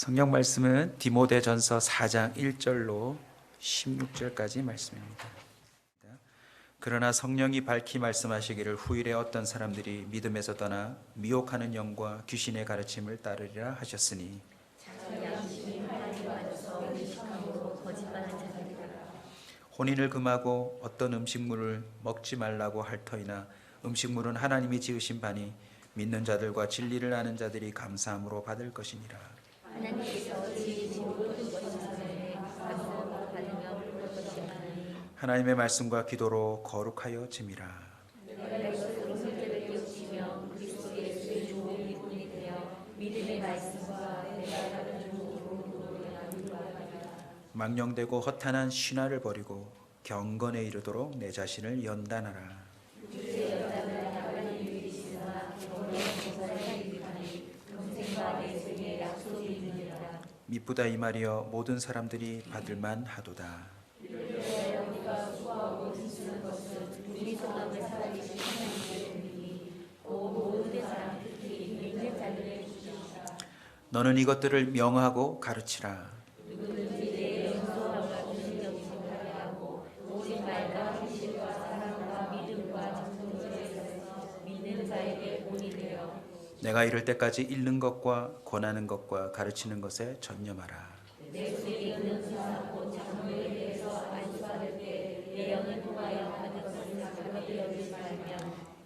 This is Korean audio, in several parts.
성경 말씀은 디모데전서 4장 1절로 16절까지 말씀입니다. 그러나 성령이 밝히 말씀하시기를 후일에 어떤 사람들이 믿음에서 떠나 미혹하는 영과 귀신의 가르침을 따르리라 하셨으니 혼인을 금하고 어떤 음식물을 먹지 말라고 할 터이나 음식물은 하나님이 지으신 바니 믿는 자들과 진리를 아는 자들이 감사함으로 받을 것이니라. 하나님께서 지으신 모든 것을 감사함으로 받으며 볼 것이 많으니 하나님의 말씀과 기도로 거룩하여 짐이라. 내가 이것으로 형제를 깨우치며 그리스도 예수의 좋은 일꾼이 되어 믿음의 말씀과 내가 받은 좋은 도를 이루어가리라. 망령되고 허탄한 신화를 버리고 경건에 이르도록 내 자신을 연단하라. 주의 여자는 나가는 일이시나 경건의 공사를 이루하니 평생과 내 생에 약속이 있느니라. 미쁘다 이 말이여 모든 사람들이 받을 만하도다. 이르되 우리가 수고하고 힘쓰는 것은 우리 소망을 살아계신 하나님의 은혜니 곧 모든 사람 특히 믿는 자들의 주시옵소서. 너는 이것들을 명하고 가르치라. 누구든지 내 영성과 공신력이 성하게 하고 오직 말과 현실과 사랑과 믿음과 정성들에서 믿는 자에게 본이 되어 내가 이를 때까지 읽는 것과 권하는 것과 가르치는 것에 전념하라. 내 속에 있는 수사고 장로에 대해서 안수받을 때 내 영을 통하여 받은 것을 가볍게 여기지 말며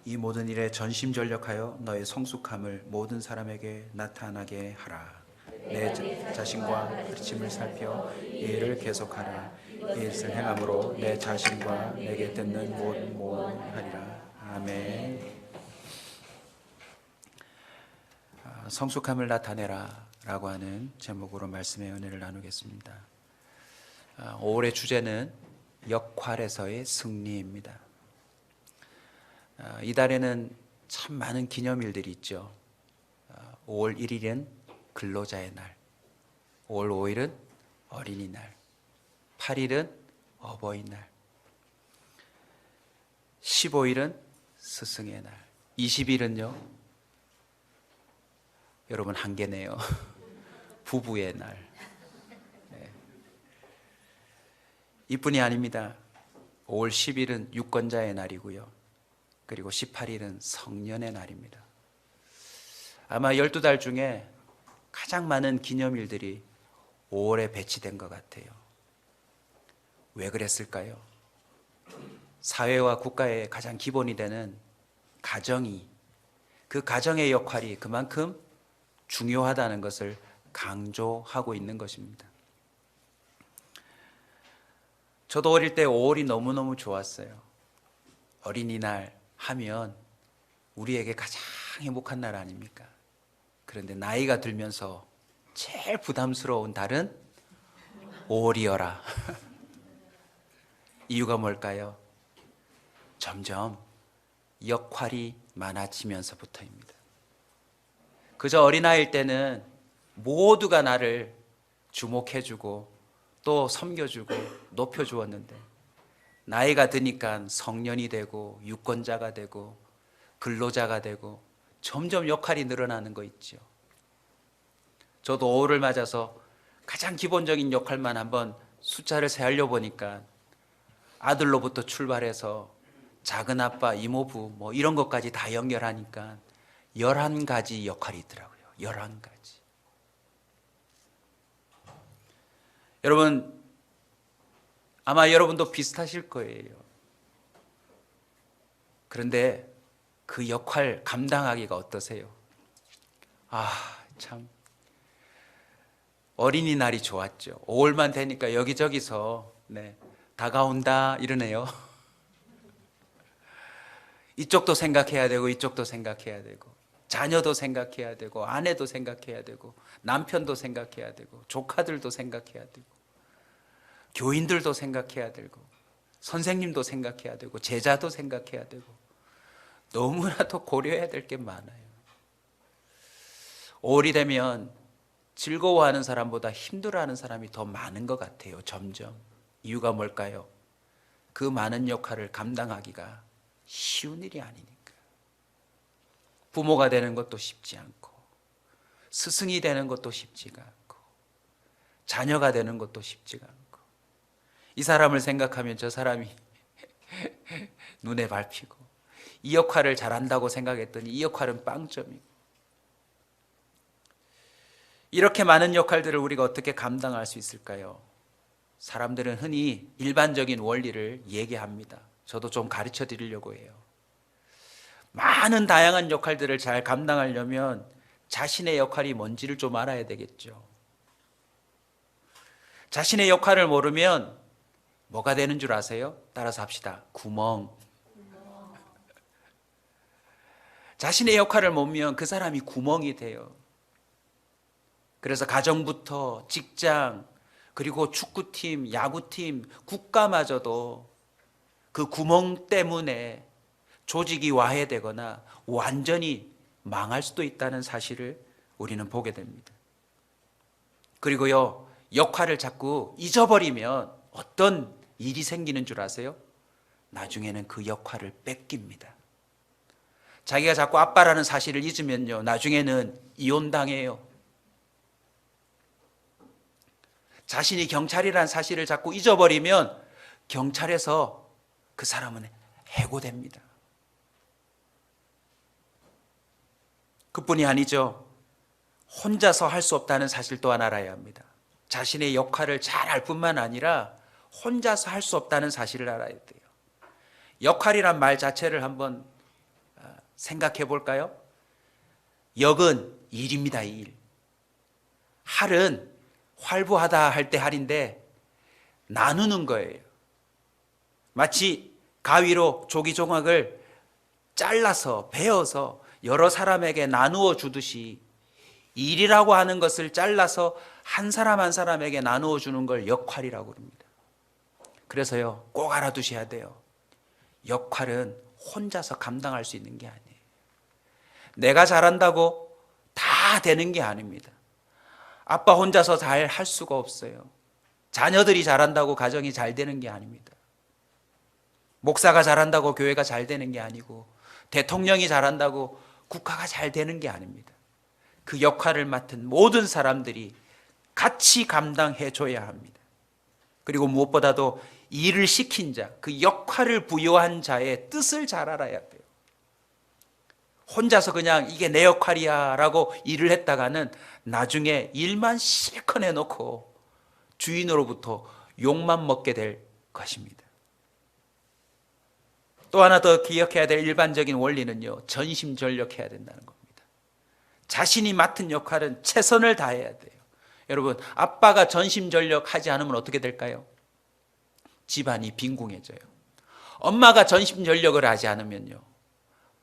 이 모든 일에 전심전력하여 너의 성숙함을 모든 사람에게 나타나게 하라. 내 자신과 가르침을 살펴 이 일을 계속하라. 이 일을 행함으로 내 자신과 내게 듣는 모든 하리라. 아멘. 성숙함을 나타내라 라고 하는 제목으로 말씀의 은혜를 나누겠습니다. 5월의 주제는 역할에서의 승리입니다. 이달에는 참 많은 기념일들이 있죠. 5월 1일은 근로자의 날, 5월 5일은 어린이날, 8일은 어버이날, 15일은 스승의 날, 20일은요 여러분 한계네요. 부부의 날. 네. 이뿐이 아닙니다. 5월 10일은 유권자의 날이고요. 그리고 18일은 성년의 날입니다. 아마 12달 중에 가장 많은 기념일들이 5월에 배치된 것 같아요. 왜 그랬을까요? 사회와 국가의 가장 기본이 되는 가정이, 그 가정의 역할이 그만큼 중요하다는 것을 강조하고 있는 것입니다. 저도 어릴 때 5월이 너무너무 좋았어요. 어린이날 하면 우리에게 가장 행복한 날 아닙니까? 그런데 나이가 들면서 제일 부담스러운 달은 5월이어라. 이유가 뭘까요? 점점 역할이 많아지면서부터입니다. 그저 어린아이일 때는 모두가 나를 주목해주고 또 섬겨주고 높여주었는데 나이가 드니까 성년이 되고 유권자가 되고 근로자가 되고 점점 역할이 늘어나는 거 있죠. 저도 5월을 맞아서 가장 기본적인 역할만 한번 숫자를 세알려 보니까 아들로부터 출발해서 작은 아빠, 이모부 뭐 이런 것까지 다 연결하니까 11가지 역할이 있더라고요. 11가지. 여러분, 아마 여러분도 비슷하실 거예요. 그런데 그 역할 감당하기가 어떠세요? 참. 어린이날이 좋았죠. 5월만 되니까 여기저기서 다가온다 이러네요. 이쪽도 생각해야 되고 이쪽도 생각해야 되고 자녀도 생각해야 되고 아내도 생각해야 되고 남편도 생각해야 되고 조카들도 생각해야 되고 교인들도 생각해야 되고 선생님도 생각해야 되고 제자도 생각해야 되고 너무나도 고려해야 될 게 많아요. 5월이 되면 즐거워하는 사람보다 힘들어하는 사람이 더 많은 것 같아요. 점점. 이유가 뭘까요? 그 많은 역할을 감당하기가 쉬운 일이 아니니까. 부모가 되는 것도 쉽지 않고 스승이 되는 것도 쉽지가 않고 자녀가 되는 것도 쉽지가 않고, 이 사람을 생각하면 저 사람이 눈에 밟히고, 이 역할을 잘한다고 생각했더니 이 역할은 빵점이고, 이렇게 많은 역할들을 우리가 어떻게 감당할 수 있을까요? 사람들은 흔히 일반적인 원리를 얘기합니다. 저도 좀 가르쳐 드리려고 해요. 많은 다양한 역할들을 잘 감당하려면 자신의 역할이 뭔지를 좀 알아야 되겠죠. 자신의 역할을 모르면 뭐가 되는 줄 아세요? 따라서 합시다. 구멍. 자신의 역할을 모르면 그 사람이 구멍이 돼요. 그래서 가정부터 직장, 그리고 축구팀, 야구팀, 국가마저도 그 구멍 때문에 조직이 와해되거나 완전히 망할 수도 있다는 사실을 우리는 보게 됩니다. 그리고요, 역할을 자꾸 잊어버리면 어떤 일이 생기는 줄 아세요? 나중에는 그 역할을 뺏깁니다. 자기가 자꾸 아빠라는 사실을 잊으면요, 나중에는 이혼당해요. 자신이 경찰이라는 사실을 자꾸 잊어버리면 경찰에서 그 사람은 해고됩니다. 그뿐이 아니죠. 혼자서 할 수 없다는 사실 또한 알아야 합니다. 자신의 역할을 잘 알 뿐만 아니라 혼자서 할 수 없다는 사실을 알아야 돼요. 역할이란 말 자체를 한번 생각해 볼까요? 역은 일입니다. 일. 할은 활부하다 할 때 할인데 나누는 거예요. 마치 가위로 조기종학을 잘라서 베어서 여러 사람에게 나누어 주듯이 일이라고 하는 것을 잘라서 한 사람 한 사람에게 나누어 주는 걸 역할이라고 합니다. 그래서요, 꼭 알아두셔야 돼요. 역할은 혼자서 감당할 수 있는 게 아니에요. 내가 잘한다고 다 되는 게 아닙니다. 아빠 혼자서 잘 할 수가 없어요. 자녀들이 잘한다고 가정이 잘 되는 게 아닙니다. 목사가 잘한다고 교회가 잘 되는 게 아니고, 대통령이 잘한다고 국가가 잘 되는 게 아닙니다. 그 역할을 맡은 모든 사람들이 같이 감당해 줘야 합니다. 그리고 무엇보다도 일을 시킨 자, 그 역할을 부여한 자의 뜻을 잘 알아야 돼요. 혼자서 그냥 이게 내 역할이야 라고 일을 했다가는 나중에 일만 실컷 해놓고 주인으로부터 욕만 먹게 될 것입니다. 또 하나 더 기억해야 될 일반적인 원리는요, 전심전력해야 된다는 겁니다. 자신이 맡은 역할은 최선을 다해야 돼요. 여러분, 아빠가 전심전력하지 않으면 어떻게 될까요? 집안이 빈궁해져요. 엄마가 전심전력을 하지 않으면요,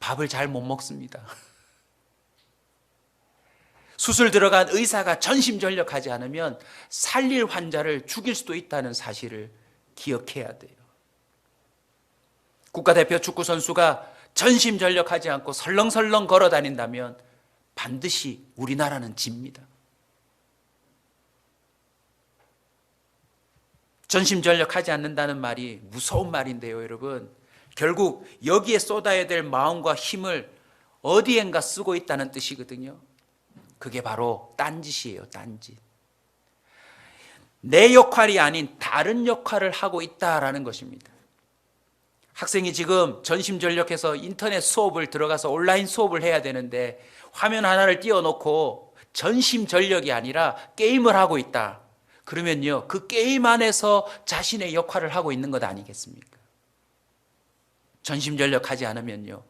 밥을 잘 못 먹습니다. 수술 들어간 의사가 전심전력하지 않으면 살릴 환자를 죽일 수도 있다는 사실을 기억해야 돼요. 국가대표 축구선수가 전심전력하지 않고 설렁설렁 걸어 다닌다면 반드시 우리나라는 집니다. 전심전력하지 않는다는 말이 무서운 말인데요, 여러분. 결국 여기에 쏟아야 될 마음과 힘을 어디엔가 쓰고 있다는 뜻이거든요. 그게 바로 딴짓이에요, 딴짓. 내 역할이 아닌 다른 역할을 하고 있다라는 것입니다. 학생이 지금 전심전력해서 인터넷 수업을 들어가서 온라인 수업을 해야 되는데 화면 하나를 띄워놓고 전심전력이 아니라 게임을 하고 있다. 그러면요, 그 게임 안에서 자신의 역할을 하고 있는 것 아니겠습니까? 전심전력하지 않으면요,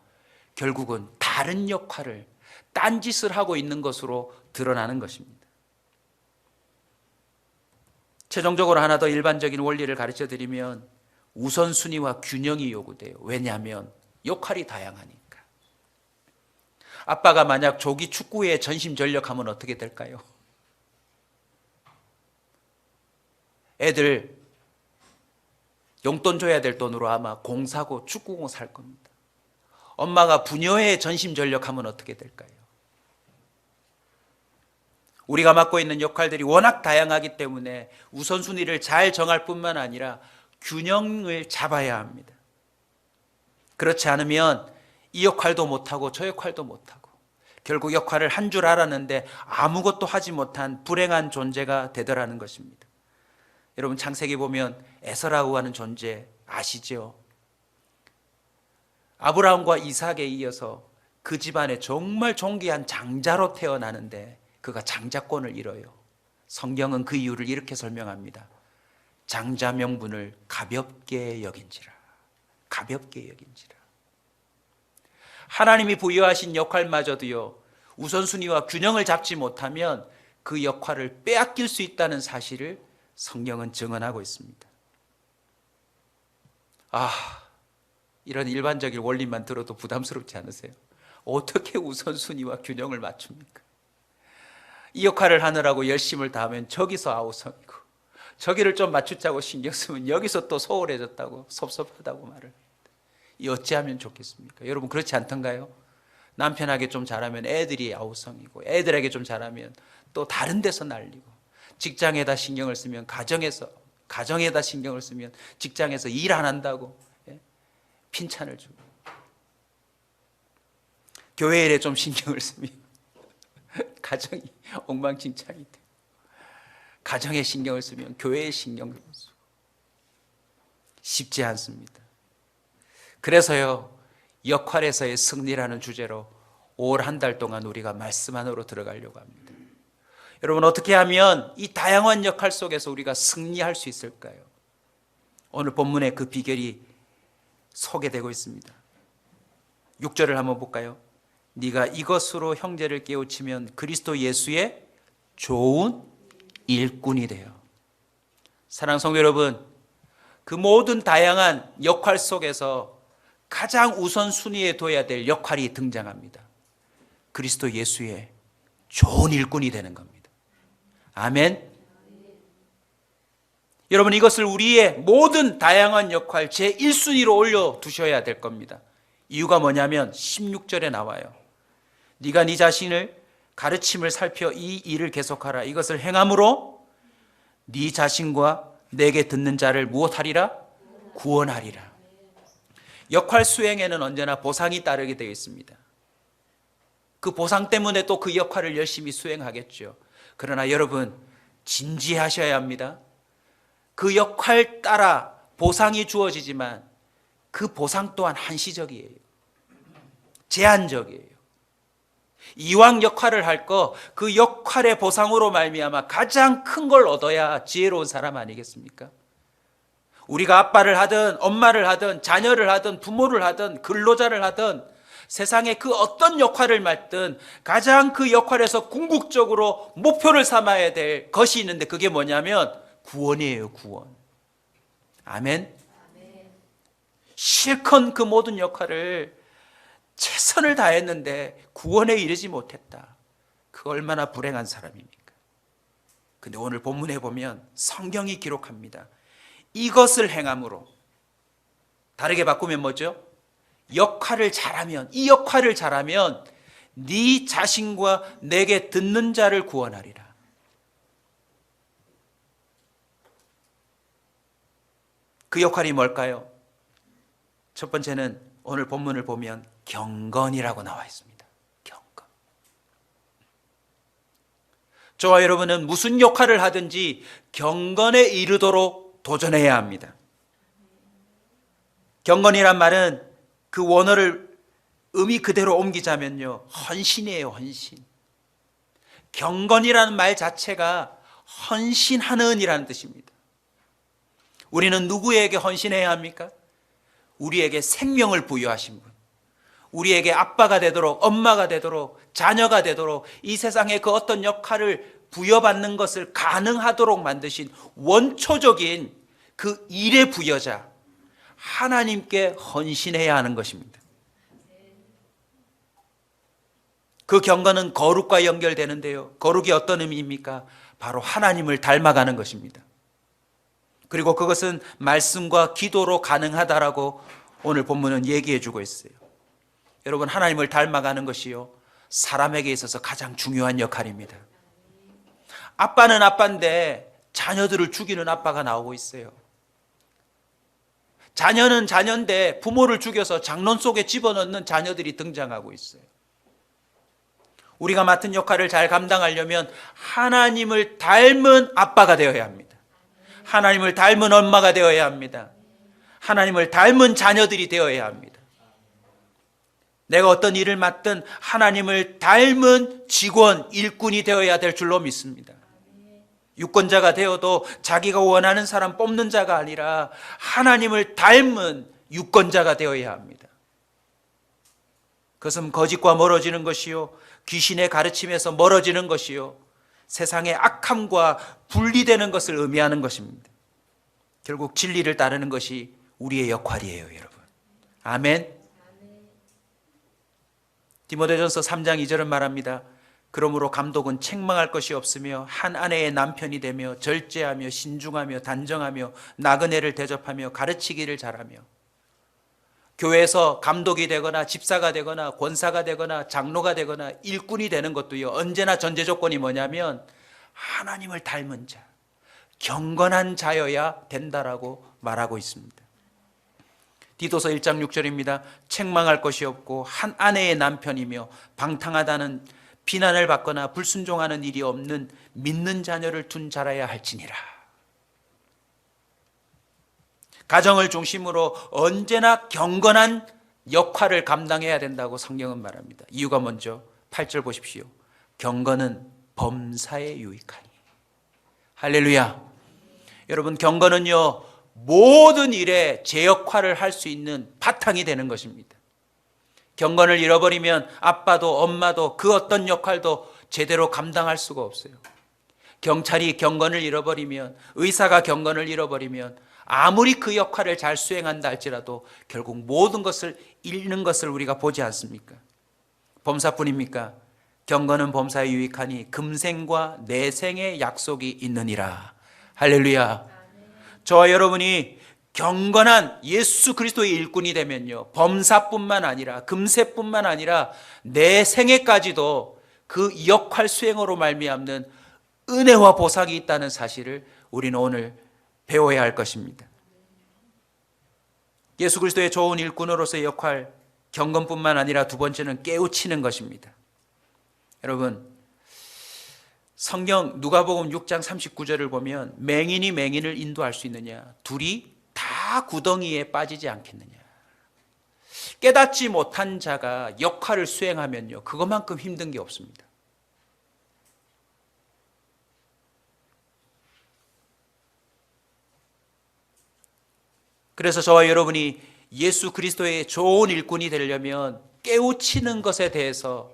결국은 다른 역할을, 딴짓을 하고 있는 것으로 드러나는 것입니다. 최종적으로 하나 더 일반적인 원리를 가르쳐 드리면 우선순위와 균형이 요구돼요. 왜냐하면 역할이 다양하니까. 아빠가 만약 조기 축구에 전심전력하면 어떻게 될까요? 애들 용돈 줘야 될 돈으로 아마 공 사고 축구공 살 겁니다. 엄마가 부녀회에 전심전력하면 어떻게 될까요? 우리가 맡고 있는 역할들이 워낙 다양하기 때문에 우선순위를 잘 정할 뿐만 아니라 균형을 잡아야 합니다. 그렇지 않으면 이 역할도 못하고 저 역할도 못하고 결국 역할을 한 줄 알았는데 아무것도 하지 못한 불행한 존재가 되더라는 것입니다. 여러분, 창세기 보면 에서라고 하는 존재 아시죠? 아브라함과 이삭에 이어서 그 집안에 정말 존귀한 장자로 태어나는데 그가 장자권을 잃어요. 성경은 그 이유를 이렇게 설명합니다. 장자 명분을 가볍게 여긴지라. 가볍게 여긴지라. 하나님이 부여하신 역할마저도요, 우선순위와 균형을 잡지 못하면 그 역할을 빼앗길 수 있다는 사실을 성경은 증언하고 있습니다. 이런 일반적인 원리만 들어도 부담스럽지 않으세요? 어떻게 우선순위와 균형을 맞춥니까? 이 역할을 하느라고 열심을 다하면 저기서 아우성이고, 저기를 좀 맞추자고 신경 쓰면 여기서 또 소홀해졌다고, 섭섭하다고 말을 합니다. 이 어찌하면 좋겠습니까? 여러분, 그렇지 않던가요? 남편에게 좀 잘하면 애들이 아우성이고, 애들에게 좀 잘하면 또 다른 데서 날리고, 직장에다 신경을 쓰면 가정에다 신경을 쓰면 직장에서 일 안 한다고 핀찬을 주고, 교회 일에 좀 신경을 쓰면 가정이 엉망진창이 되고, 가정에 신경을 쓰면 교회에 신경을 쓰고, 쉽지 않습니다. 그래서요, 역할에서의 승리라는 주제로 올 한 달 동안 우리가 말씀 안으로 들어가려고 합니다. 여러분, 어떻게 하면 이 다양한 역할 속에서 우리가 승리할 수 있을까요? 오늘 본문에 그 비결이 소개되고 있습니다. 6절을 한번 볼까요? 네가 이것으로 형제를 깨우치면 그리스도 예수의 좋은 일꾼이 되어. 사랑하는 성도 여러분, 그 모든 다양한 역할 속에서 가장 우선순위에 둬야 될 역할이 등장합니다. 그리스도 예수의 좋은 일꾼이 되는 겁니다. 아멘. 여러분, 이것을 우리의 모든 다양한 역할 제1순위로 올려두셔야 될 겁니다. 이유가 뭐냐면 16절에 나와요. 네가 네 자신을 가르침을 살펴 이 일을 계속하라. 이것을 행함으로 네 자신과 내게 듣는 자를 무엇하리라? 구원하리라. 역할 수행에는 언제나 보상이 따르게 되어 있습니다. 그 보상 때문에 또 그 역할을 열심히 수행하겠죠. 그러나 여러분, 진지하셔야 합니다. 그 역할 따라 보상이 주어지지만 그 보상 또한 한시적이에요. 제한적이에요. 이왕 역할을 할 거 그 역할의 보상으로 말미암아 가장 큰 걸 얻어야 지혜로운 사람 아니겠습니까? 우리가 아빠를 하든 엄마를 하든 자녀를 하든 부모를 하든 근로자를 하든 세상에 그 어떤 역할을 맡든 가장 그 역할에서 궁극적으로 목표를 삼아야 될 것이 있는데 그게 뭐냐면 구원이에요. 구원. 아멘. 실컷 그 모든 역할을 최선을 다했는데 구원에 이르지 못했다. 그 얼마나 불행한 사람입니까? 근데 오늘 본문에 보면 성경이 기록합니다. 이것을 행함으로, 다르게 바꾸면 뭐죠? 역할을 잘하면, 이 역할을 잘하면 네 자신과 내게 듣는 자를 구원하리라. 그 역할이 뭘까요? 첫 번째는 오늘 본문을 보면 경건이라고 나와 있습니다. 경건. 저와 여러분은 무슨 역할을 하든지 경건에 이르도록 도전해야 합니다. 경건이란 말은 그 원어를 의미 그대로 옮기자면요, 헌신이에요. 헌신. 경건이라는 말 자체가 헌신하는 이라는 뜻입니다. 우리는 누구에게 헌신해야 합니까? 우리에게 생명을 부여하신 분, 우리에게 아빠가 되도록, 엄마가 되도록, 자녀가 되도록, 이 세상에 그 어떤 역할을 부여받는 것을 가능하도록 만드신 원초적인 그 일의 부여자 하나님께 헌신해야 하는 것입니다. 그 경건은 거룩과 연결되는데요, 거룩이 어떤 의미입니까? 바로 하나님을 닮아가는 것입니다. 그리고 그것은 말씀과 기도로 가능하다라고 오늘 본문은 얘기해 주고 있어요. 여러분, 하나님을 닮아가는 것이요, 사람에게 있어서 가장 중요한 역할입니다. 아빠는 아빠인데 자녀들을 죽이는 아빠가 나오고 있어요. 자녀는 자녀인데 부모를 죽여서 장론 속에 집어넣는 자녀들이 등장하고 있어요. 우리가 맡은 역할을 잘 감당하려면 하나님을 닮은 아빠가 되어야 합니다. 하나님을 닮은 엄마가 되어야 합니다. 하나님을 닮은 자녀들이 되어야 합니다. 내가 어떤 일을 맡든 하나님을 닮은 직원, 일꾼이 되어야 될 줄로 믿습니다. 유권자가 되어도 자기가 원하는 사람 뽑는 자가 아니라 하나님을 닮은 유권자가 되어야 합니다. 그것은 거짓과 멀어지는 것이요, 귀신의 가르침에서 멀어지는 것이요, 세상의 악함과 분리되는 것을 의미하는 것입니다. 결국 진리를 따르는 것이 우리의 역할이에요, 여러분. 아멘. 디모데전서 3장 2절은 말합니다. 그러므로 감독은 책망할 것이 없으며 한 아내의 남편이 되며 절제하며 신중하며 단정하며 나그네를 대접하며 가르치기를 잘하며. 교회에서 감독이 되거나 집사가 되거나 권사가 되거나 장로가 되거나 일꾼이 되는 것도요, 언제나 전제 조건이 뭐냐면 하나님을 닮은 자, 경건한 자여야 된다라고 말하고 있습니다. 디도서 1장 6절입니다. 책망할 것이 없고 한 아내의 남편이며 방탕하다는 비난을 받거나 불순종하는 일이 없는 믿는 자녀를 둔 자라야 할지니라. 가정을 중심으로 언제나 경건한 역할을 감당해야 된다고 성경은 말합니다. 이유가 먼저 8절 보십시오. 경건은 범사에 유익하니. 할렐루야. 여러분, 경건은요, 모든 일에 제 역할을 할 수 있는 바탕이 되는 것입니다. 경건을 잃어버리면 아빠도 엄마도 그 어떤 역할도 제대로 감당할 수가 없어요. 경찰이 경건을 잃어버리면, 의사가 경건을 잃어버리면 아무리 그 역할을 잘 수행한다 할지라도 결국 모든 것을 잃는 것을 우리가 보지 않습니까? 범사뿐입니까? 경건은 범사에 유익하니 금생과 내생의 약속이 있느니라. 할렐루야. 저와 여러분이 경건한 예수 그리스도의 일꾼이 되면요, 범사뿐만 아니라 금세뿐만 아니라 내생에까지도 그 역할 수행으로 말미암는 은혜와 보상이 있다는 사실을 우리는 오늘 배워야 할 것입니다. 예수 그리스도의 좋은 일꾼으로서의 역할, 경건뿐만 아니라 두 번째는 깨우치는 것입니다. 여러분, 성경 누가복음 6장 39절을 보면 맹인이 맹인을 인도할 수 있느냐? 둘이 다 구덩이에 빠지지 않겠느냐? 깨닫지 못한 자가 역할을 수행하면요, 그것만큼 힘든 게 없습니다. 그래서 저와 여러분이 예수 그리스도의 좋은 일꾼이 되려면 깨우치는 것에 대해서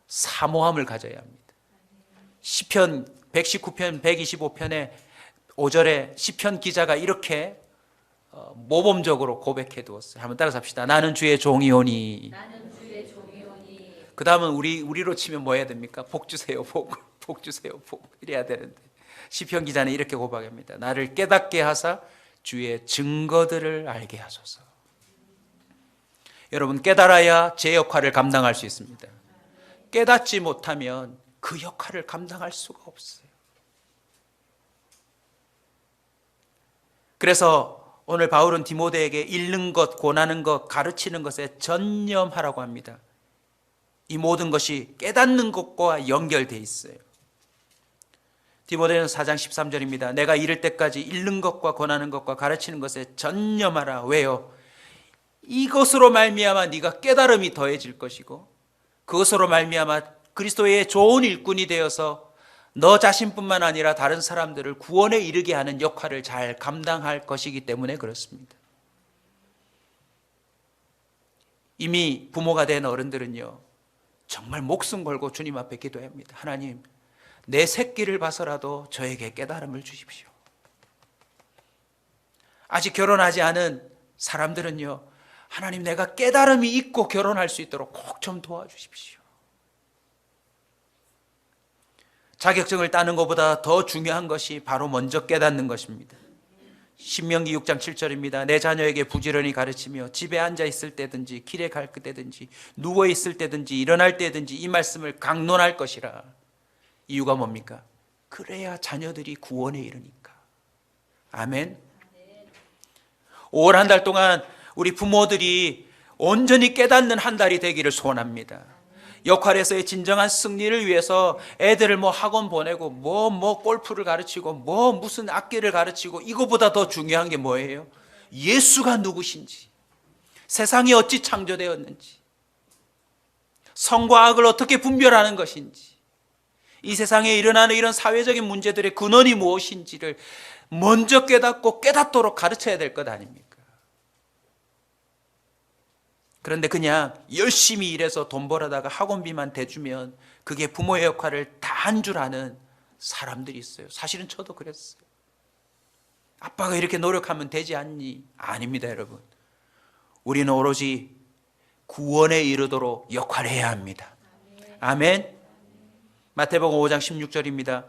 사모함을 가져야 합니다. 시편 119편 125편에 5절에 시편 기자가 이렇게 모범적으로 고백해 두었어요. 한번 따라서 합시다. 나는 주의 종이오니. 그 다음은 우리로 치면 뭐 해야 됩니까? 복 주세요, 복. 복 주세요, 복. 이래야 되는데 시편 기자는 이렇게 고백합니다. 나를 깨닫게 하사 주의 증거들을 알게 하소서. 여러분, 깨달아야 제 역할을 감당할 수 있습니다. 깨닫지 못하면 그 역할을 감당할 수가 없어요. 그래서 오늘 바울은 디모데에게 읽는 것, 권하는 것, 가르치는 것에 전념하라고 합니다. 이 모든 것이 깨닫는 것과 연결되어 있어요. 디모데는 4장 13절입니다. 내가 이를 때까지 읽는 것과 권하는 것과 가르치는 것에 전념하라. 왜요? 이것으로 말미암아 네가 깨달음이 더해질 것이고, 그것으로 말미암아 그리스도의 좋은 일꾼이 되어서 너 자신뿐만 아니라 다른 사람들을 구원에 이르게 하는 역할을 잘 감당할 것이기 때문에 그렇습니다. 이미 부모가 된 어른들은요, 정말 목숨 걸고 주님 앞에 기도합니다. 하나님, 내 새끼를 봐서라도 저에게 깨달음을 주십시오. 아직 결혼하지 않은 사람들은요, 하나님, 내가 깨달음이 있고 결혼할 수 있도록 꼭 좀 도와주십시오. 자격증을 따는 것보다 더 중요한 것이 바로 먼저 깨닫는 것입니다. 신명기 6장 7절입니다. 내 자녀에게 부지런히 가르치며 집에 앉아 있을 때든지 길에 갈 때든지 누워 있을 때든지 일어날 때든지 이 말씀을 강론할 것이라. 이유가 뭡니까? 그래야 자녀들이 구원에 이르니까. 아멘. 5월 한 달 동안 우리 부모들이 온전히 깨닫는 한 달이 되기를 소원합니다. 역할에서의 진정한 승리를 위해서 애들을 학원 보내고 골프를 가르치고 무슨 악기를 가르치고, 이거보다 더 중요한 게 뭐예요? 예수가 누구신지, 세상이 어찌 창조되었는지, 선과 악을 어떻게 분별하는 것인지, 이 세상에 일어나는 이런 사회적인 문제들의 근원이 무엇인지를 먼저 깨닫고 깨닫도록 가르쳐야 될 것 아닙니까? 그런데 그냥 열심히 일해서 돈 벌어다가 학원비만 대주면 그게 부모의 역할을 다 한 줄 아는 사람들이 있어요. 사실은 저도 그랬어요. 아빠가 이렇게 노력하면 되지 않니? 아닙니다, 여러분. 우리는 오로지 구원에 이르도록 역할을 해야 합니다. 아멘. 마태복음 5장 16절입니다.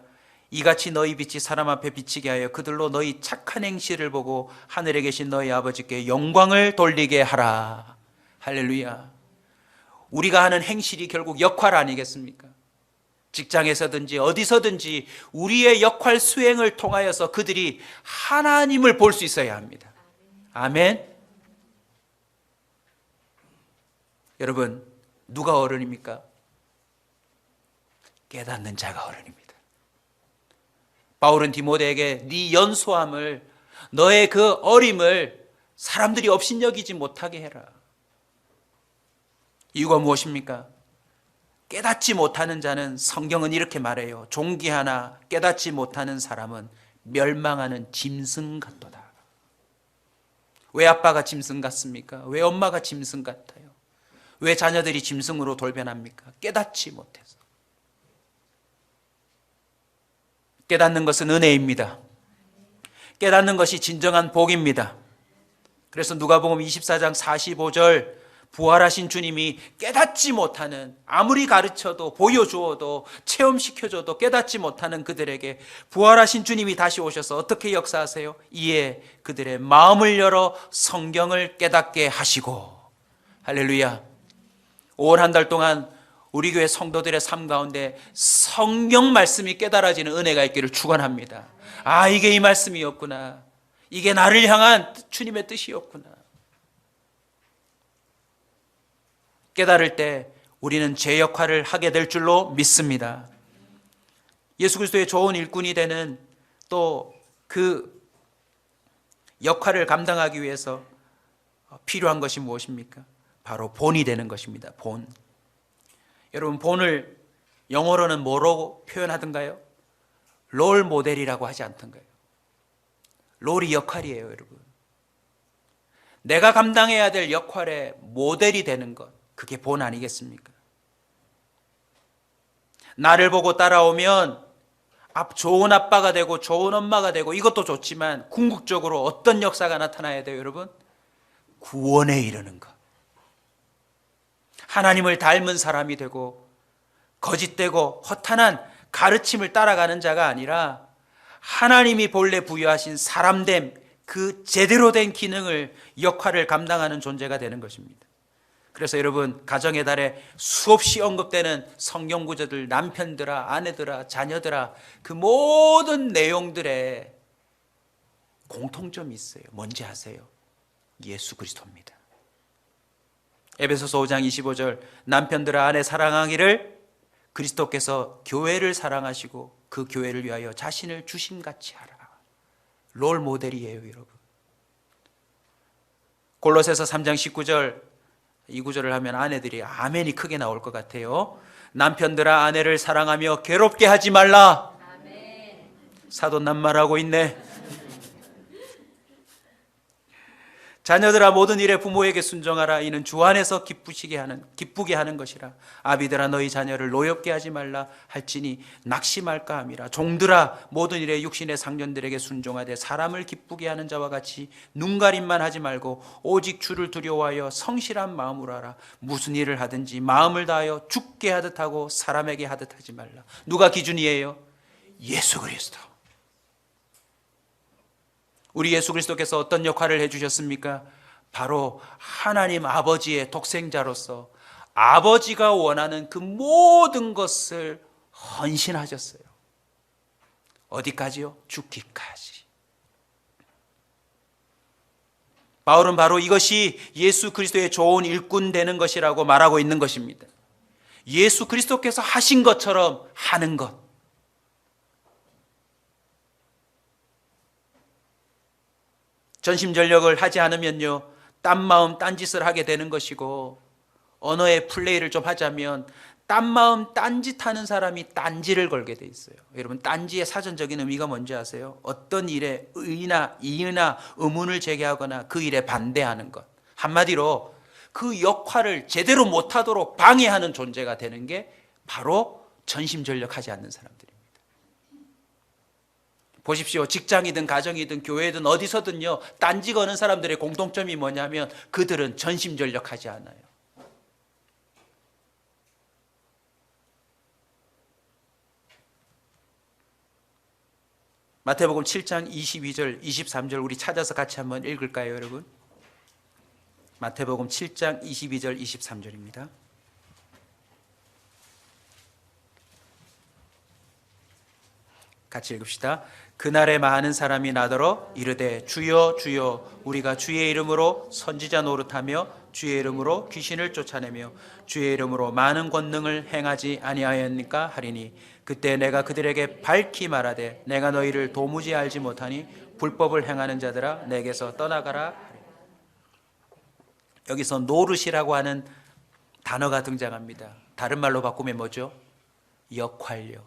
이같이 너희 빛이 사람 앞에 비치게 하여 그들로 너희 착한 행실을 보고 하늘에 계신 너희 아버지께 영광을 돌리게 하라. 할렐루야. 우리가 하는 행실이 결국 역할 아니겠습니까? 직장에서든지 어디서든지 우리의 역할 수행을 통하여서 그들이 하나님을 볼 수 있어야 합니다. 아멘. 여러분, 누가 어른입니까? 깨닫는 자가 어른입니다. 바울은 디모데에게 네 연소함을, 너의 그 어림을 사람들이 업신여기지 못하게 해라. 이유가 무엇입니까? 깨닫지 못하는 자는, 성경은 이렇게 말해요. 존귀하나 깨닫지 못하는 사람은 멸망하는 짐승 같도다. 왜 아빠가 짐승 같습니까? 왜 엄마가 짐승 같아요? 왜 자녀들이 짐승으로 돌변합니까? 깨닫지 못해서. 깨닫는 것은 은혜입니다. 깨닫는 것이 진정한 복입니다. 그래서 누가복음 24장 45절, 부활하신 주님이 깨닫지 못하는, 아무리 가르쳐도 보여주어도 체험시켜줘도 깨닫지 못하는 그들에게 부활하신 주님이 다시 오셔서 어떻게 역사하세요? 이에 그들의 마음을 열어 성경을 깨닫게 하시고. 할렐루야. 5월 한 달 동안 우리 교회 성도들의 삶 가운데 성경 말씀이 깨달아지는 은혜가 있기를 축원합니다. 아, 이게 이 말씀이었구나. 이게 나를 향한 주님의 뜻이었구나. 깨달을 때 우리는 제 역할을 하게 될 줄로 믿습니다. 예수 그리스도의 좋은 일꾼이 되는 또 그 역할을 감당하기 위해서 필요한 것이 무엇입니까? 바로 본이 되는 것입니다. 본. 여러분, 본을 영어로는 뭐로 표현하던가요? 롤 모델이라고 하지 않던가요? 롤이 역할이에요, 여러분. 내가 감당해야 될 역할의 모델이 되는 것, 그게 본 아니겠습니까? 나를 보고 따라오면 좋은 아빠가 되고 좋은 엄마가 되고, 이것도 좋지만 궁극적으로 어떤 역사가 나타나야 돼요, 여러분? 구원에 이르는 것. 하나님을 닮은 사람이 되고 거짓되고 허탄한 가르침을 따라가는 자가 아니라 하나님이 본래 부여하신 사람됨, 그 제대로 된 기능을, 역할을 감당하는 존재가 되는 것입니다. 그래서 여러분, 가정의 달에 수없이 언급되는 성경 구절들, 남편들아, 아내들아, 자녀들아, 그 모든 내용들에 공통점이 있어요. 뭔지 아세요? 예수 그리스도입니다. 에베소서 5장 25절, 남편들아 아내 사랑하기를 그리스도께서 교회를 사랑하시고 그 교회를 위하여 자신을 주심같이 하라. 롤 모델이에요, 여러분. 골로새서 3장 19절, 이 구절을 하면 아내들이 아멘이 크게 나올 것 같아요. 남편들아 아내를 사랑하며 괴롭게 하지 말라. 아멘. 사도 낱말하고 있네. 자녀들아 모든 일에 부모에게 순종하라. 이는 주 안에서 기쁘게 하는 것이라. 아비들아 너희 자녀를 노엽게 하지 말라 할지니 낙심할까 함이라. 종들아 모든 일에 육신의 상전들에게 순종하되 사람을 기쁘게 하는 자와 같이 눈가림만 하지 말고 오직 주를 두려워하여 성실한 마음으로 하라. 무슨 일을 하든지 마음을 다하여 주께 하듯 하고 사람에게 하듯 하지 말라. 누가 기준이에요? 예수 그리스도. 우리 예수 그리스도께서 어떤 역할을 해주셨습니까? 바로 하나님 아버지의 독생자로서 아버지가 원하는 그 모든 것을 헌신하셨어요. 어디까지요? 죽기까지. 바울은 바로 이것이 예수 그리스도의 좋은 일꾼 되는 것이라고 말하고 있는 것입니다. 예수 그리스도께서 하신 것처럼 하는 것. 전심전력을 하지 않으면요, 딴 마음 딴짓을 하게 되는 것이고, 언어의 플레이를 좀 하자면 딴 마음 딴짓 하는 사람이 딴지를 걸게 돼 있어요. 여러분, 딴지의 사전적인 의미가 뭔지 아세요? 어떤 일에 의나 이의나 의문을 제기하거나 그 일에 반대하는 것. 한마디로 그 역할을 제대로 못하도록 방해하는 존재가 되는 게 바로 전심전력하지 않는 사람들입니다. 보십시오. 직장이든 가정이든 교회든 어디서든요, 딴지 거는 사람들의 공통점이 뭐냐면 그들은 전심전력하지 않아요. 마태복음 7장 22절 23절 우리 찾아서 같이 한번 읽을까요, 여러분? 마태복음 7장 22절 23절입니다. 같이 읽읍시다. 그날에 많은 사람이 나더러 이르되 주여 주여 우리가 주의 이름으로 선지자 노릇하며 주의 이름으로 귀신을 쫓아내며 주의 이름으로 많은 권능을 행하지 아니하였니까 하리니 그때 내가 그들에게 밝히 말하되 내가 너희를 도무지 알지 못하니 불법을 행하는 자들아 내게서 떠나가라. 여기서 노릇이라고 하는 단어가 등장합니다. 다른 말로 바꾸면 뭐죠? 역할요.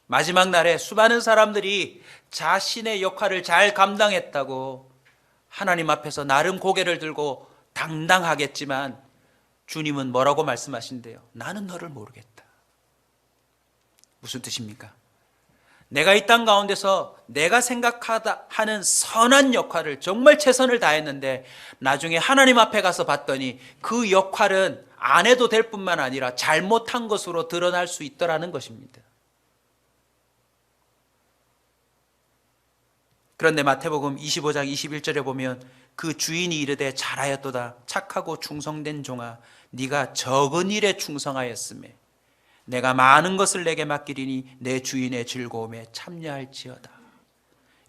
마지막 날에 수많은 사람들이 자신의 역할을 잘 감당했다고 하나님 앞에서 나름 고개를 들고 당당하겠지만 주님은 뭐라고 말씀하신대요? 나는 너를 모르겠다. 무슨 뜻입니까? 내가 이 땅 가운데서 내가 생각하다 하는 선한 역할을 정말 최선을 다했는데 나중에 하나님 앞에 가서 봤더니 그 역할은 안 해도 될 뿐만 아니라 잘못한 것으로 드러날 수 있더라는 것입니다. 그런데 마태복음 25장 21절에 보면 그 주인이 이르되 잘하였도다 착하고 충성된 종아 네가 적은 일에 충성하였으매 내가 많은 것을 내게 맡기리니 내 주인의 즐거움에 참여할지어다.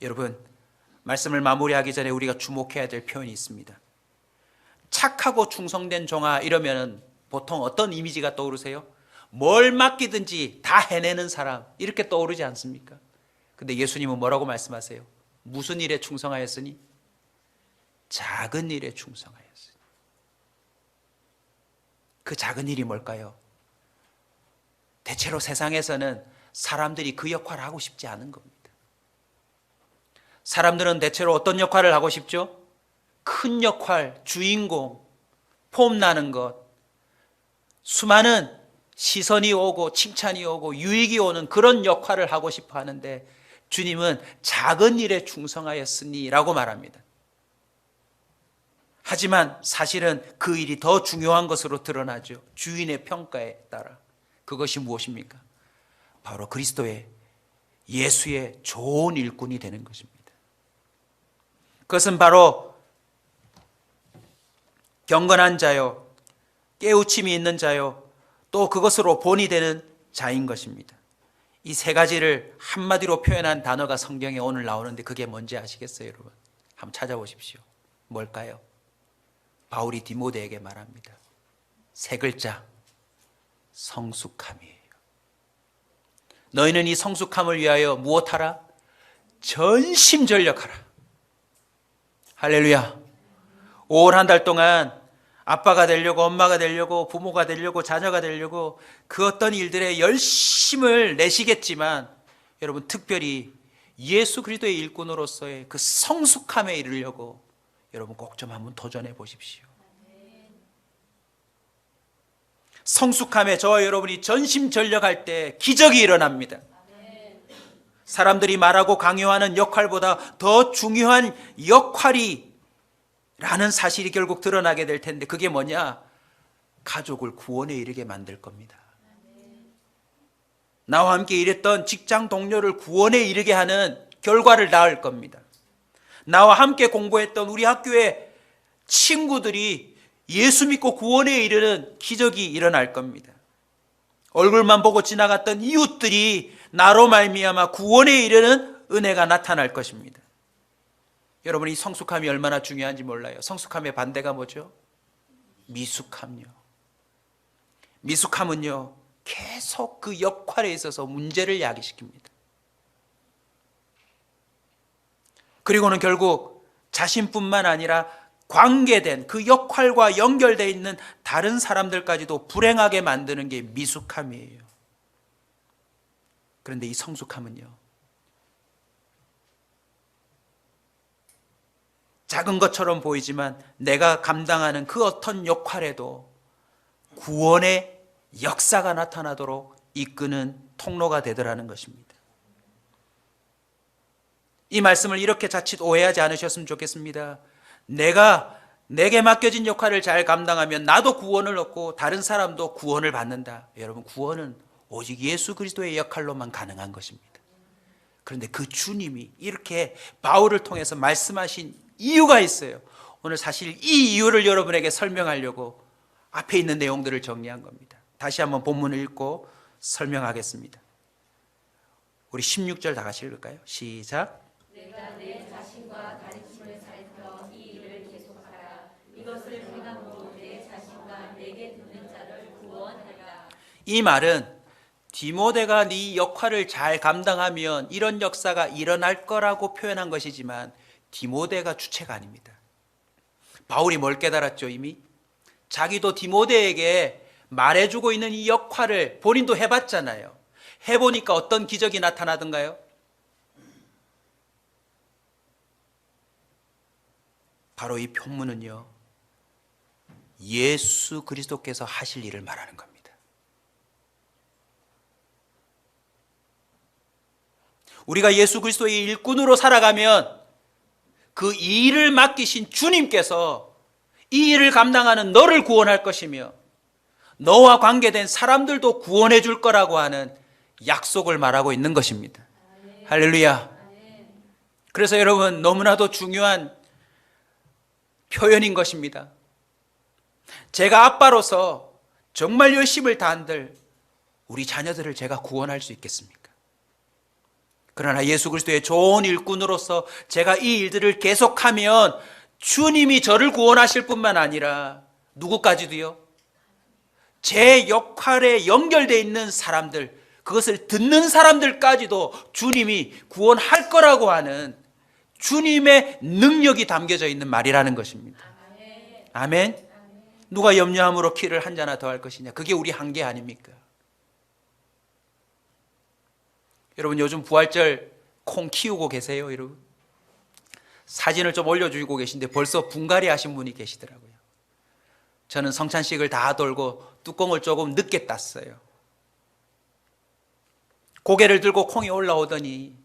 여러분, 말씀을 마무리하기 전에 우리가 주목해야 될 표현이 있습니다. 착하고 충성된 종아 이러면 보통 어떤 이미지가 떠오르세요? 뭘 맡기든지 다 해내는 사람 이렇게 떠오르지 않습니까? 근데 예수님은 뭐라고 말씀하세요? 무슨 일에 충성하였으니? 작은 일에 충성하였으니. 그 작은 일이 뭘까요? 대체로 세상에서는 사람들이 그 역할을 하고 싶지 않은 겁니다. 사람들은 대체로 어떤 역할을 하고 싶죠? 큰 역할, 주인공, 폼나는 것, 수많은 시선이 오고 칭찬이 오고 유익이 오는 그런 역할을 하고 싶어 하는데 주님은 작은 일에 충성하였으니 라고 말합니다. 하지만 사실은 그 일이 더 중요한 것으로 드러나죠. 주인의 평가에 따라. 그것이 무엇입니까? 바로 그리스도의 예수의 좋은 일꾼이 되는 것입니다. 그것은 바로 경건한 자요, 깨우침이 있는 자요, 또 그것으로 본이 되는 자인 것입니다. 이 세 가지를 한마디로 표현한 단어가 성경에 오늘 나오는데 그게 뭔지 아시겠어요, 여러분? 한번 찾아보십시오. 뭘까요? 바울이 디모데에게 말합니다. 세 글자, 성숙함이에요. 너희는 이 성숙함을 위하여 무엇하라? 전심전력하라. 할렐루야. 5월 한 달 동안 아빠가 되려고, 엄마가 되려고, 부모가 되려고, 자녀가 되려고 그 어떤 일들에 열심을 내시겠지만 여러분 특별히 예수 그리스도의 일꾼으로서의 그 성숙함에 이르려고 여러분 꼭 좀 한번 도전해 보십시오. 성숙함에 저와 여러분이 전심전력할 때 기적이 일어납니다. 사람들이 말하고 강요하는 역할보다 더 중요한 역할이 라는 사실이 결국 드러나게 될 텐데 그게 뭐냐? 가족을 구원에 이르게 만들 겁니다. 나와 함께 일했던 직장 동료를 구원에 이르게 하는 결과를 낳을 겁니다. 나와 함께 공부했던 우리 학교의 친구들이 예수 믿고 구원에 이르는 기적이 일어날 겁니다. 얼굴만 보고 지나갔던 이웃들이 나로 말미암아 구원에 이르는 은혜가 나타날 것입니다. 여러분 이 성숙함이 얼마나 중요한지 몰라요. 성숙함의 반대가 뭐죠? 미숙함요. 미숙함은요, 계속 그 역할에 있어서 문제를 야기시킵니다. 그리고는 결국 자신뿐만 아니라 관계된 그 역할과 연결되어 있는 다른 사람들까지도 불행하게 만드는 게 미숙함이에요. 그런데 이 성숙함은요, 작은 것처럼 보이지만 내가 감당하는 그 어떤 역할에도 구원의 역사가 나타나도록 이끄는 통로가 되더라는 것입니다. 이 말씀을 이렇게 자칫 오해하지 않으셨으면 좋겠습니다. 내게 맡겨진 역할을 잘 감당하면 나도 구원을 얻고 다른 사람도 구원을 받는다. 여러분, 구원은 오직 예수 그리스도의 역할로만 가능한 것입니다. 그런데 그 주님이 이렇게 바울을 통해서 말씀하신 이유가 있어요. 오늘 사실 이 이유를 여러분에게 설명하려고 앞에 있는 내용들을 정리한 겁니다. 다시 한번 본문을 읽고 설명하겠습니다. 우리 16절 다 같이 읽을까요? 시작. 내가 내 자신과 가르침을 살펴 이 일을 계속하라. 이것을 행함으로 내 자신과 내게 듣는 자를 구원하라. 이 말은 디모데가 네 역할을 잘 감당하면 이런 역사가 일어날 거라고 표현한 것이지만 디모데가 주체가 아닙니다. 바울이 뭘 깨달았죠? 이미 자기도 디모데에게 말해주고 있는 이 역할을 본인도 해봤잖아요. 해보니까 어떤 기적이 나타나던가요? 바로 이 본문은요, 예수 그리스도께서 하실 일을 말하는 겁니다. 우리가 예수 그리스도의 일꾼으로 살아가면 그 일을 맡기신 주님께서 이 일을 감당하는 너를 구원할 것이며 너와 관계된 사람들도 구원해 줄 거라고 하는 약속을 말하고 있는 것입니다. 할렐루야. 그래서 여러분, 너무나도 중요한 표현인 것입니다. 제가 아빠로서 정말 열심을 다한들 우리 자녀들을 제가 구원할 수 있겠습니까? 그러나 예수 그리스도의 좋은 일꾼으로서 제가 이 일들을 계속하면 주님이 저를 구원하실 뿐만 아니라 누구까지도요? 제 역할에 연결되어 있는 사람들, 그것을 듣는 사람들까지도 주님이 구원할 거라고 하는 주님의 능력이 담겨져 있는 말이라는 것입니다. 아멘. 누가 염려함으로 키를 한 자나 더 할 것이냐? 그게 우리 한계 아닙니까? 여러분, 요즘 부활절 콩 키우고 계세요, 여러분? 사진을 좀 올려주고 계신데 벌써 분갈이 하신 분이 계시더라고요. 저는 성찬식을 다 돌고 뚜껑을 조금 늦게 땄어요. 고개를 들고 콩이 올라오더니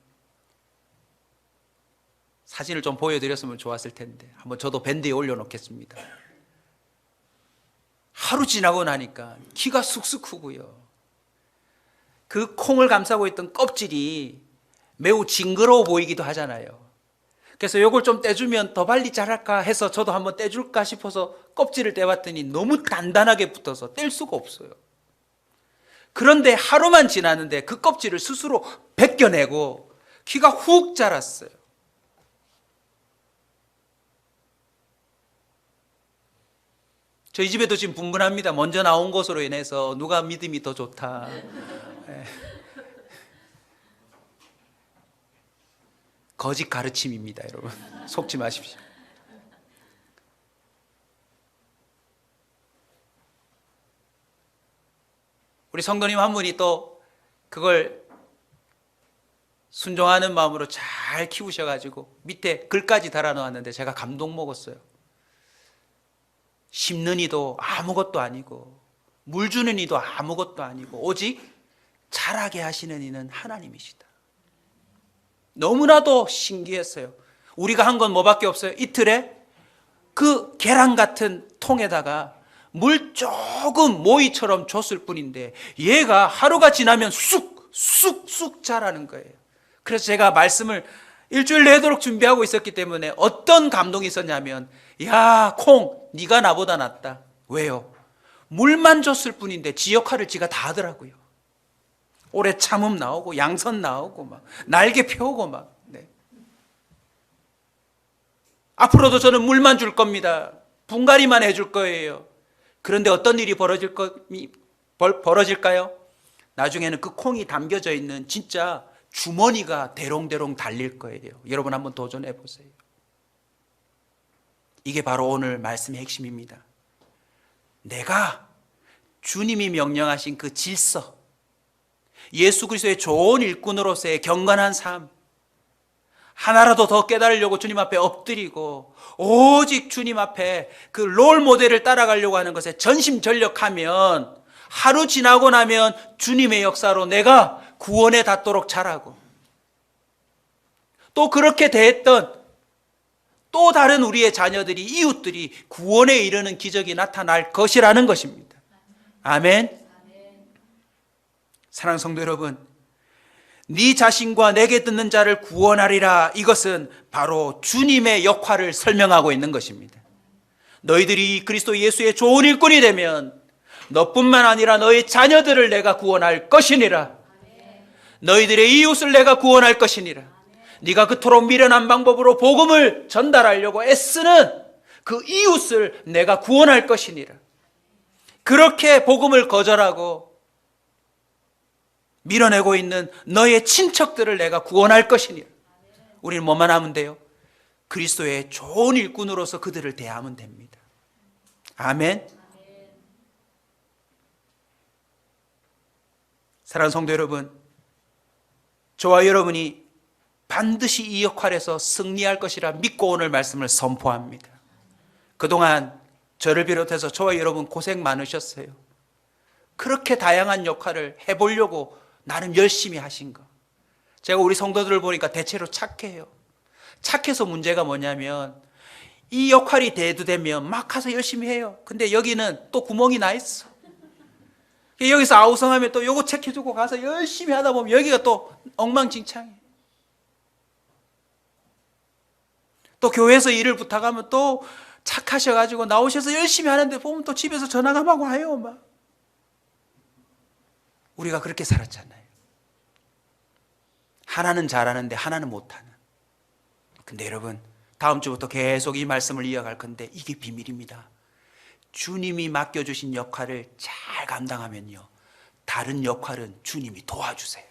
사진을 좀 보여드렸으면 좋았을 텐데 한번 저도 밴드에 올려놓겠습니다. 하루 지나고 나니까 키가 쑥쑥 크고요. 그 콩을 감싸고 있던 껍질이 매우 징그러워 보이기도 하잖아요. 그래서 이걸 좀 떼주면 더 빨리 자랄까 해서 저도 한번 떼줄까 싶어서 껍질을 떼봤더니 너무 단단하게 붙어서 뗄 수가 없어요. 그런데 하루만 지났는데 그 껍질을 스스로 벗겨내고 키가 훅 자랐어요. 저희 집에도 지금 분분합니다. 먼저 나온 것으로 인해서 누가 믿음이 더 좋다. 거짓 가르침입니다, 여러분. 속지 마십시오. 우리 성도님 한 분이 또 그걸 순종하는 마음으로 잘 키우셔가지고 밑에 글까지 달아놓았는데 제가 감동 먹었어요. 심는 이도 아무것도 아니고 물 주는 이도 아무것도 아니고 오직 자라게 하시는 이는 하나님이시다. 너무나도 신기했어요. 우리가 한 건 뭐밖에 없어요? 이틀에 그 계란 같은 통에다가 물 조금 모이처럼 줬을 뿐인데 얘가 하루가 지나면 쑥쑥쑥 자라는 거예요. 그래서 제가 말씀을 일주일 내도록 준비하고 있었기 때문에 어떤 감동이 있었냐면, 야, 콩, 네가 나보다 낫다. 왜요? 물만 줬을 뿐인데 지 역할을 지가 다 하더라고요. 올해 참음 나오고 양선 나오고 막 날개 펴고 막. 네. 앞으로도 저는 물만 줄 겁니다. 분갈이만 해줄 거예요. 그런데 어떤 일이 벌어질 벌어질까요? 나중에는 그 콩이 담겨져 있는 진짜 주머니가 대롱대롱 달릴 거예요. 여러분 한번 도전해 보세요. 이게 바로 오늘 말씀의 핵심입니다. 내가 주님이 명령하신 그 질서, 예수 그리스도의 좋은 일꾼으로서의 경건한 삶, 하나라도 더 깨달으려고 주님 앞에 엎드리고 오직 주님 앞에 그 롤 모델을 따라가려고 하는 것에 전심전력하면 하루 지나고 나면 주님의 역사로 내가 구원에 닿도록 자라고, 또 그렇게 대했던 또 다른 우리의 자녀들이, 이웃들이 구원에 이르는 기적이 나타날 것이라는 것입니다. 아멘. 사랑하는 성도 여러분, 네 자신과 내게 듣는 자를 구원하리라, 이것은 바로 주님의 역할을 설명하고 있는 것입니다. 너희들이 그리스도 예수의 좋은 일꾼이 되면 너뿐만 아니라 너희 자녀들을 내가 구원할 것이니라. 너희들의 이웃을 내가 구원할 것이니라. 네가 그토록 미련한 방법으로 복음을 전달하려고 애쓰는 그 이웃을 내가 구원할 것이니라. 그렇게 복음을 거절하고 밀어내고 있는 너의 친척들을 내가 구원할 것이니라. 우리는 뭐만 하면 돼요? 그리스도의 좋은 일꾼으로서 그들을 대하면 됩니다. 아멘. 사랑하는 성도 여러분, 저와 여러분이 반드시 이 역할에서 승리할 것이라 믿고 오늘 말씀을 선포합니다. 그동안 저를 비롯해서 저와 여러분 고생 많으셨어요. 그렇게 다양한 역할을 해보려고 나름 열심히 하신 거. 제가 우리 성도들을 보니까 대체로 착해요. 착해서 문제가 뭐냐면 이 역할이 대두되면 막 가서 열심히 해요. 근데 여기는 또 구멍이 나 있어. 여기서 아우성하면 또 요거 체크해주고 가서 열심히 하다 보면 여기가 또 엉망진창이에요. 또 교회에서 일을 부탁하면 또 착하셔가지고 나오셔서 열심히 하는데 보면 또 집에서 전화가막 와요. 막. 우리가 그렇게 살았잖아요. 하나는 잘하는데 하나는 못하는. 근데 여러분, 다음 주부터 계속 이 말씀을 이어갈 건데 이게 비밀입니다. 주님이 맡겨주신 역할을 잘 감당하면요, 다른 역할은 주님이 도와주세요.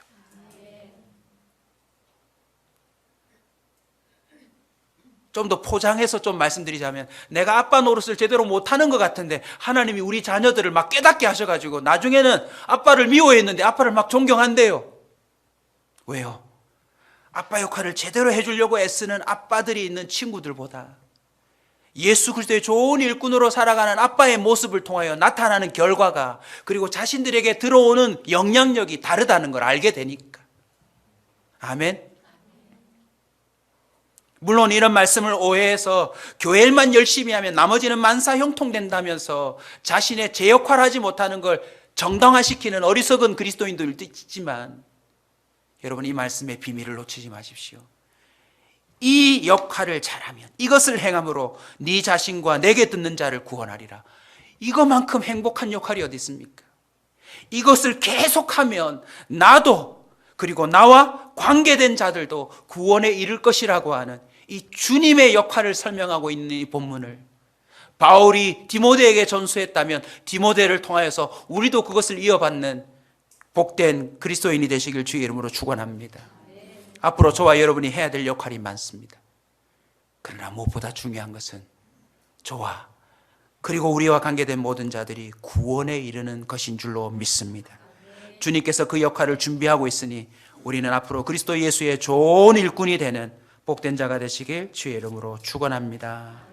좀 더 포장해서 좀 말씀드리자면, 내가 아빠 노릇을 제대로 못하는 것 같은데 하나님이 우리 자녀들을 막 깨닫게 하셔가지고 나중에는 아빠를 미워했는데 아빠를 막 존경한대요. 왜요? 아빠 역할을 제대로 해주려고 애쓰는 아빠들이 있는 친구들보다 예수 그리스도의 좋은 일꾼으로 살아가는 아빠의 모습을 통하여 나타나는 결과가, 그리고 자신들에게 들어오는 영향력이 다르다는 걸 알게 되니까. 아멘. 물론 이런 말씀을 오해해서 교회 일만 열심히 하면 나머지는 만사 형통된다면서 자신의 제 역할을 하지 못하는 걸 정당화시키는 어리석은 그리스도인들도 있지만, 여러분 이 말씀의 비밀을 놓치지 마십시오. 이 역할을 잘하면, 이것을 행함으로 네 자신과 내게 듣는 자를 구원하리라. 이것만큼 행복한 역할이 어디 있습니까? 이것을 계속하면 나도, 그리고 나와 관계된 자들도 구원에 이를 것이라고 하는 이 주님의 역할을 설명하고 있는 이 본문을 바울이 디모데에게 전수했다면 디모데를 통하여서 우리도 그것을 이어받는 복된 그리스도인이 되시길 주의 이름으로 축원합니다. 앞으로 저와 여러분이 해야 될 역할이 많습니다. 그러나 무엇보다 중요한 것은 저와 그리고 우리와 관계된 모든 자들이 구원에 이르는 것인 줄로 믿습니다. 주님께서 그 역할을 준비하고 있으니 우리는 앞으로 그리스도 예수의 좋은 일꾼이 되는 복된 자가 되시길 주의 이름으로 축원합니다.